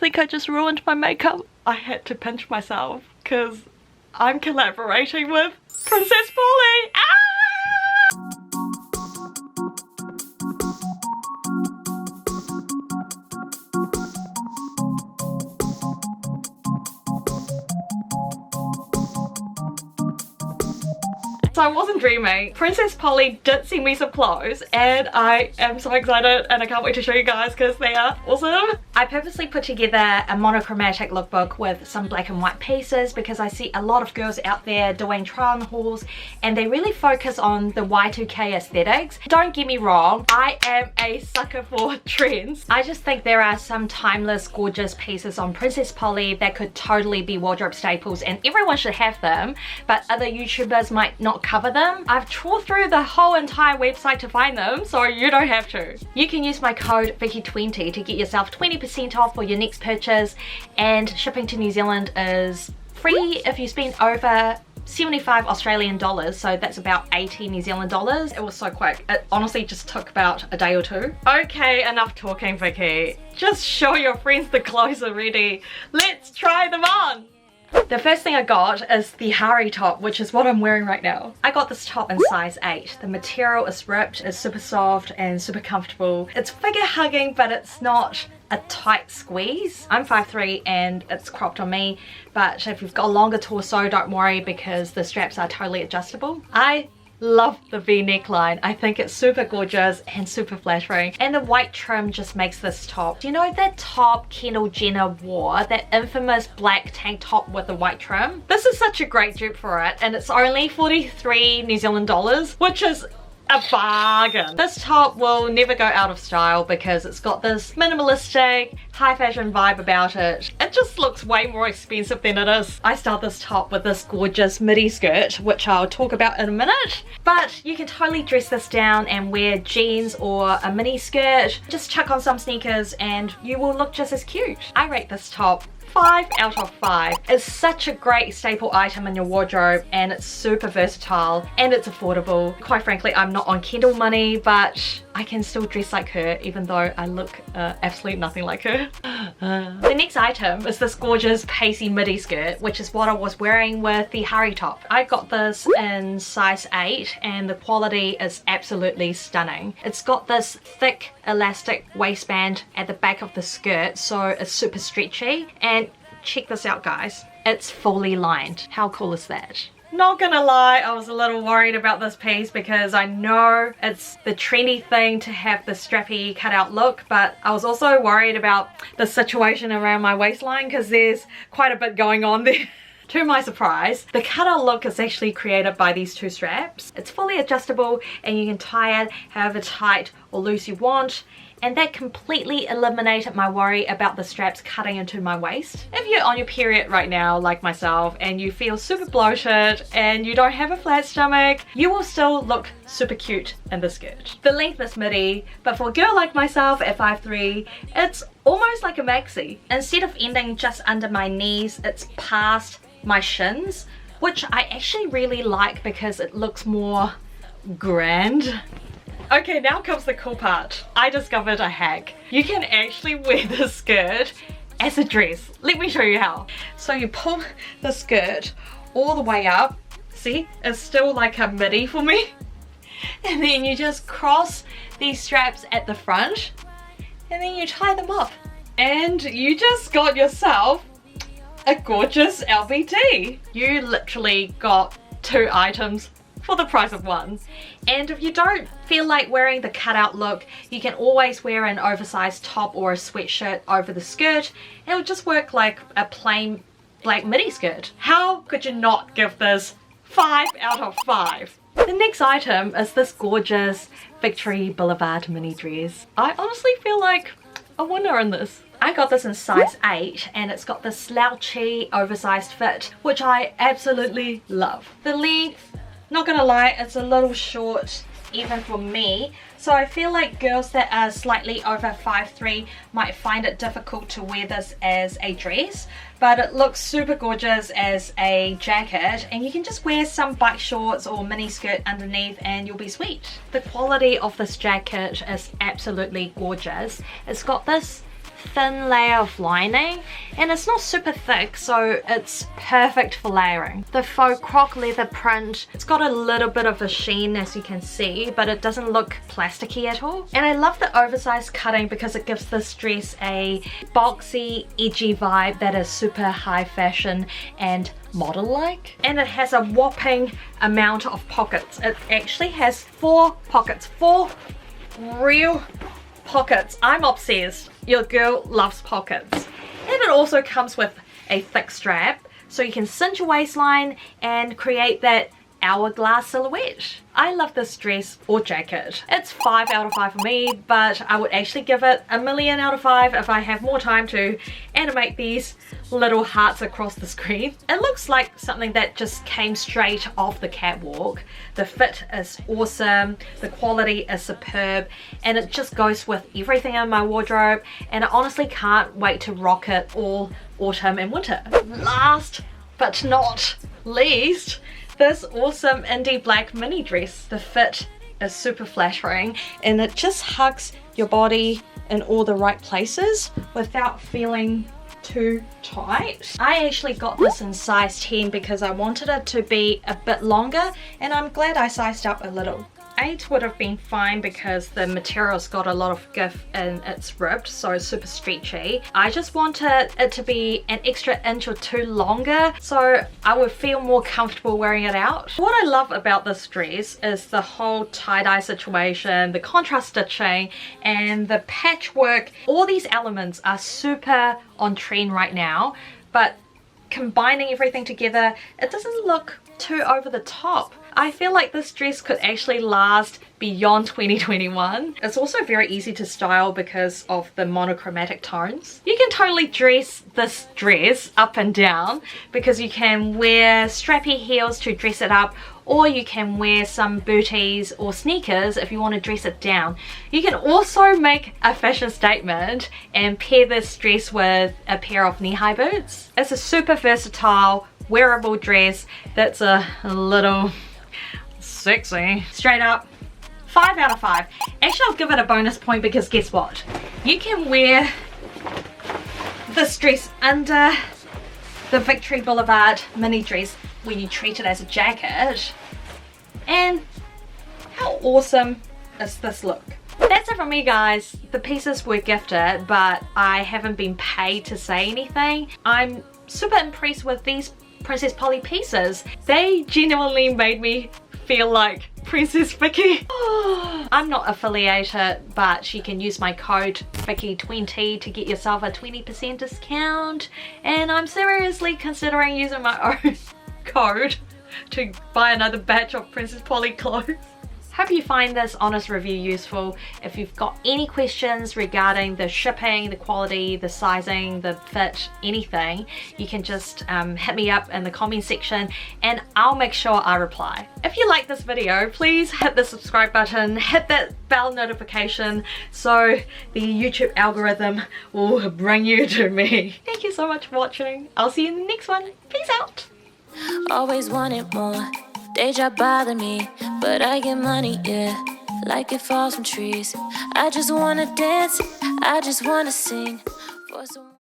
think I just ruined my makeup. I had to pinch myself because I'm collaborating with Princess Polly. Ah! So I wasn't dreaming. Princess Polly did send me some clothes and I am so excited and I can't wait to show you guys because they are awesome. I purposely put together a monochromatic lookbook with some black and white pieces because I see a lot of girls out there doing try on hauls and they really focus on the Y2K aesthetics. Don't get me wrong, I am a sucker for trends. I just think there are some timeless, gorgeous pieces on Princess Polly that could totally be wardrobe staples and everyone should have them, but other YouTubers might not cover them. I've trawled through the whole entire website to find them, so you don't have to. You can use my code Vicky20 to get yourself 20% off for your next purchase, and shipping to New Zealand is free if you spend over 75 Australian dollars, so that's about 80 New Zealand dollars. It was so quick. It honestly just took about a day or two. Okay, enough talking, Vicky. Just show your friends the clothes already. Let's try them on. The first thing I got is the Hari top, which is what I'm wearing right now. I got this top in size 8. The material is ripped, it's super soft and super comfortable. It's figure hugging, but it's not a tight squeeze. I'm 5'3" and it's cropped on me, but if you've got a longer torso, don't worry because the straps are totally adjustable. I love the V neckline. I think it's super gorgeous and super flattering, and the white trim just makes this top. Do you know that top Kendall Jenner wore? That infamous black tank top with the white trim? This is such a great dupe for it, and it's only 43 New Zealand dollars, which is a bargain. This top will never go out of style because it's got this minimalistic, high fashion vibe about it. It just looks way more expensive than it is. I styled this top with this gorgeous midi skirt, which I'll talk about in a minute. But you can totally dress this down and wear jeans or a mini skirt. Just chuck on some sneakers and you will look just as cute. I rate this top 5 out of 5. It's such a great staple item in your wardrobe and it's super versatile and it's affordable. Quite frankly, I'm not on Kendall money, but I can still dress like her even though I look absolutely nothing like her. The next item is this gorgeous pacey midi skirt, which is what I was wearing with the Hari top. I got this in size 8 and the quality is absolutely stunning. It's got this thick elastic waistband at the back of the skirt, so it's super stretchy, and check this out guys, it's fully lined. How cool is that? Not gonna lie, I was a little worried about this piece because I know it's the trendy thing to have the strappy cutout look, but I was also worried about the situation around my waistline because there's quite a bit going on there. To my surprise, the cutout look is actually created by these two straps. It's fully adjustable and you can tie it however tight or loose you want, and that completely eliminated my worry about the straps cutting into my waist. If you're on your period right now like myself and you feel super bloated and you don't have a flat stomach, you will still look super cute in this skirt. The length is midi, but for a girl like myself at 5'3", it's almost like a maxi. Instead of ending just under my knees, it's past my shins, which I actually really like because it looks more grand. Okay, now comes the cool part. I discovered a hack. You can actually wear this skirt as a dress. Let me show you how. So you pull the skirt all the way up. See, it's still like a midi for me. And then you just cross these straps at the front and then you tie them up. And you just got yourself a gorgeous LBT. You literally got 2 items for the price of 1. And if you don't feel like wearing the cutout look, you can always wear an oversized top or a sweatshirt over the skirt. It'll just work like a plain black midi skirt. How could you not give this 5 out of 5? The next item is this gorgeous Victory Boulevard mini dress. I honestly feel like a winner in this. I got this in size 8 and it's got this slouchy oversized fit, which I absolutely love. The length, not gonna lie, it's a little short even for me, so I feel like girls that are slightly over 5'3" might find it difficult to wear this as a dress, but it looks super gorgeous as a jacket, and you can just wear some bike shorts or mini skirt underneath and you'll be sweet. The quality of this jacket is absolutely gorgeous. It's got this thin layer of lining, and it's not super thick, so it's perfect for layering. The faux croc leather print, it's got a little bit of a sheen as you can see, but it doesn't look plasticky at all. And I love the oversized cutting because it gives this dress a boxy, edgy vibe that is super high fashion and model-like. And it has a whopping amount of pockets. It actually has 4 pockets, 4 real pockets. I'm obsessed. Your girl loves pockets. And it also comes with a thick strap, so you can cinch your waistline and create that hourglass silhouette. I love this dress or jacket. It's 5 out of 5 for me, but I would actually give it a million out of 5 if I have more time to animate these little hearts across the screen. It looks like something that just came straight off the catwalk. The fit is awesome, the quality is superb, and it just goes with everything in my wardrobe, and I honestly can't wait to rock it all autumn and winter. Last but not least, this awesome indie black mini dress. The fit is super flattering and it just hugs your body in all the right places without feeling too tight. I actually got this in size 10 because I wanted it to be a bit longer, and I'm glad I sized up a little. 8 would have been fine because the material's got a lot of give and it's ribbed, so it's super stretchy. I just wanted it to be an extra inch or 2 longer so I would feel more comfortable wearing it out. What I love about this dress is the whole tie-dye situation, the contrast stitching, and the patchwork. All these elements are super on trend right now, but combining everything together, it doesn't look too over the top. I feel like this dress could actually last beyond 2021. It's also very easy to style because of the monochromatic tones. You can totally dress this dress up and down because you can wear strappy heels to dress it up, or you can wear some booties or sneakers if you want to dress it down. You can also make a fashion statement and pair this dress with a pair of knee-high boots. It's a super versatile, wearable dress that's a little sexy. Straight up, 5 out of 5. Actually, I'll give it a bonus point because guess what? You can wear this dress under the Victory Boulevard mini dress when you treat it as a jacket. And how awesome is this look? That's it from me, guys. The pieces were gifted, but I haven't been paid to say anything. I'm super impressed with these Princess Polly pieces. They genuinely made me feel like Princess Vicky. I'm not affiliated, but you can use my code Vicky20 to get yourself a 20% discount, and I'm seriously considering using my own code to buy another batch of Princess Polly clothes. Hope you find this honest review useful. If you've got any questions regarding the shipping, the quality, the sizing, the fit, anything, you can just hit me up in the comment section and I'll make sure I reply. If you like this video, please hit the subscribe button, hit that bell notification so the YouTube algorithm will bring you to me. Thank you so much for watching. I'll see you in the next one. Peace out. Always wanted more. Day job bother me, but I get money, yeah, like it falls from trees. I just wanna dance, I just wanna sing for some